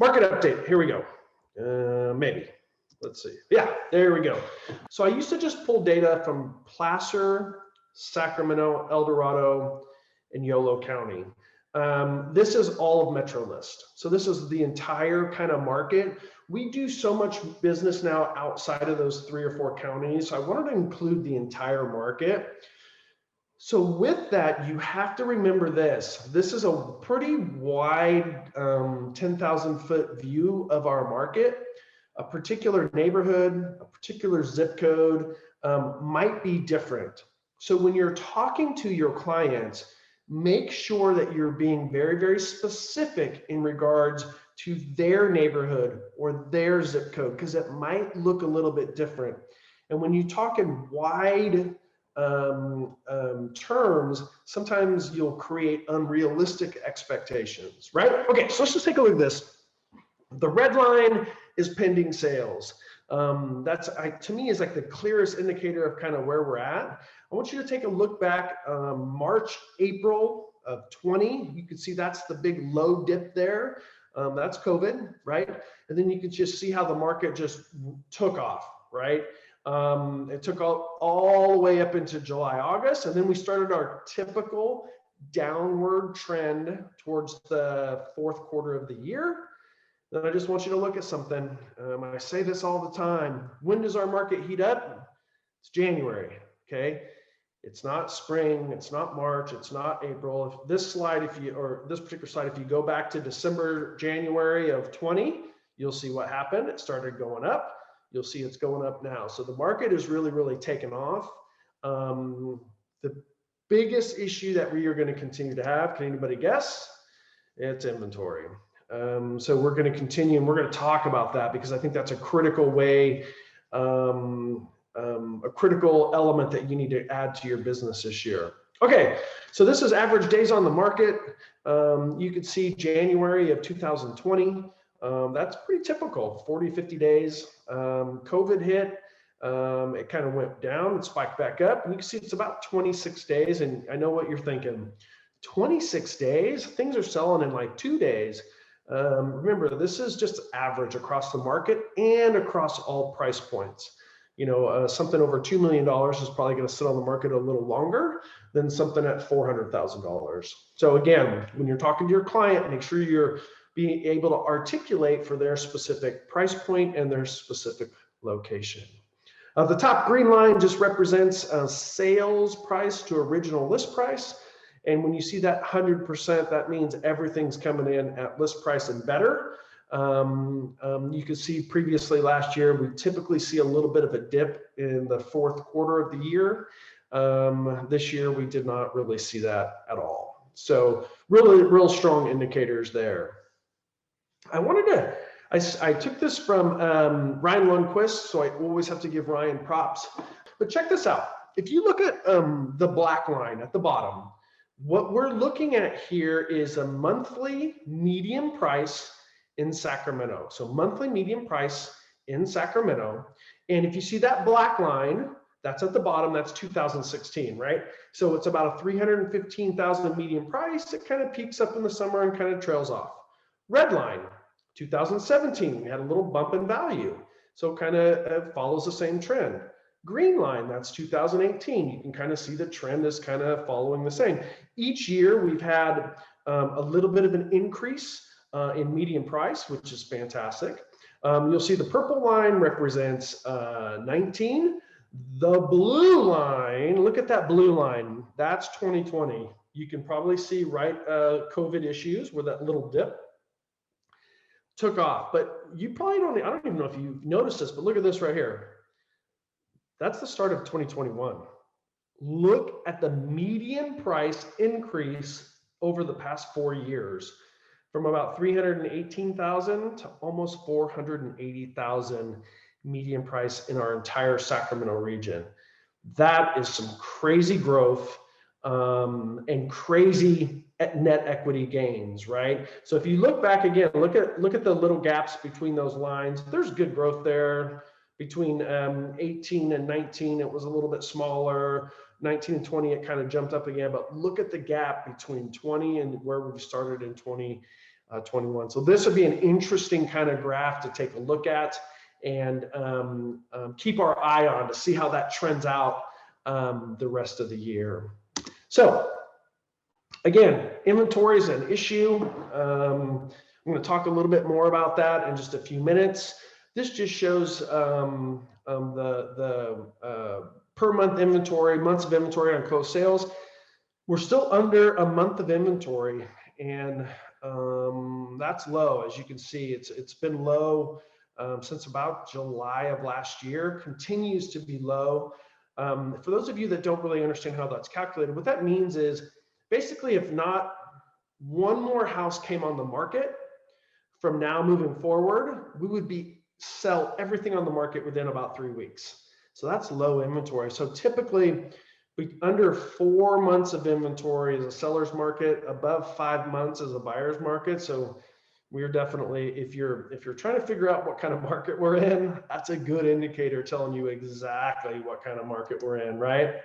Market update, here we go. Maybe, let's see. Yeah, there we go. So I used to just pull data from Placer, Sacramento, El Dorado, and Yolo County. This is all of Metro List. So this is the entire kind of market. We do so much business now outside of those 3 or 4 counties. So I wanted to include the entire market. So with that, you have to remember this. This is a pretty wide 10,000-foot view of our market. A particular neighborhood, a particular zip code might be different. So when you're talking to your clients, make sure that you're being very, very specific in regards to their neighborhood or their zip code, because it might look a little bit different. And when you talk in wide terms, sometimes you'll create unrealistic expectations, right? Okay, so let's just take a look at this. The red line is pending sales. That's to me is like the clearest indicator of kind of where we're at. I want you to take a look back March, April of 20. You can see that's the big low dip there. That's COVID, right? And then you can just see how the market just took off, right? It took all the way up into July, August, and then we started our typical downward trend towards the 4th quarter of the year. Then I just want you to look at something. I say this all the time. When does our market heat up? It's January, okay? It's not spring, it's not March, it's not April. This slide, this particular slide, if you go back to December, January of 20, you'll see what happened. It started going up. You'll see it's going up now. So the market is really, really taken off. The biggest issue that we are going to continue to have, can anybody guess? It's inventory. So we're going to continue and we're going to talk about that because I think that's a critical way, a critical element that you need to add to your business this year. Okay, so this is average days on the market. You can see January of 2020. That's pretty typical, 40, 50 days. COVID hit, it kind of went down and spiked back up. And you can see it's about 26 days. And I know what you're thinking, 26 days, things are selling in like 2 days. Remember, this is just average across the market and across all price points. You know, something over $2 million is probably going to sit on the market a little longer than something at $400,000. So again, when you're talking to your client, make sure you're being able to articulate for their specific price point and their specific location. The top green line just represents sales price to original list price. And when you see that 100%, that means everything's coming in at list price and better. You can see previously last year, we typically see a little bit of a dip in the 4th quarter of the year. This year, we did not really see that at all. So really, real strong indicators there. I took this from Ryan Lundquist, so I always have to give Ryan props. But check this out. If you look at the black line at the bottom, what we're looking at here is a monthly median price in Sacramento. So monthly median price in Sacramento. And if you see that black line, that's at the bottom, that's 2016, right? So it's about a $315,000 median price. It kind of peaks up in the summer and kind of trails off. Red line, 2017, we had a little bump in value. So kind of follows the same trend. Green line, that's 2018. You can kind of see the trend is kind of following the same. Each year we've had a little bit of an increase in median price, which is fantastic. You'll see the purple line represents 19. The blue line, look at that blue line, that's 2020. You can probably see COVID issues where that little dip took off, but you probably I don't even know if you've noticed this, but look at this right here. That's the start of 2021. Look at the median price increase over the past 4 years from about 318,000 to almost 480,000 median price in our entire Sacramento region. That is some crazy growth and crazy net equity gains, right? So if you look back again, look at the little gaps between those lines. There's good growth there. Between 18 and 19, it was a little bit smaller. 19 and 20, it kind of jumped up again. But look at the gap between 20 and where we started in 20. 21. So this would be an interesting kind of graph to take a look at and keep our eye on to see how that trends out the rest of the year. So again, inventory is an issue. I'm going to talk a little bit more about that in just a few minutes. This just shows the per month inventory, months of inventory on closed sales. We're still under a month of inventory, and that's low. As you can see, it's been low since about July of last year, continues to be low. For those of you that don't really understand how that's calculated, what that means is basically if not one more house came on the market from now moving forward, we would sell everything on the market within about 3 weeks. So that's low inventory. So typically under 4 months of inventory is a seller's market, above 5 months is a buyer's market. So we're definitely, if you're trying to figure out what kind of market we're in, that's a good indicator telling you exactly what kind of market we're in, right?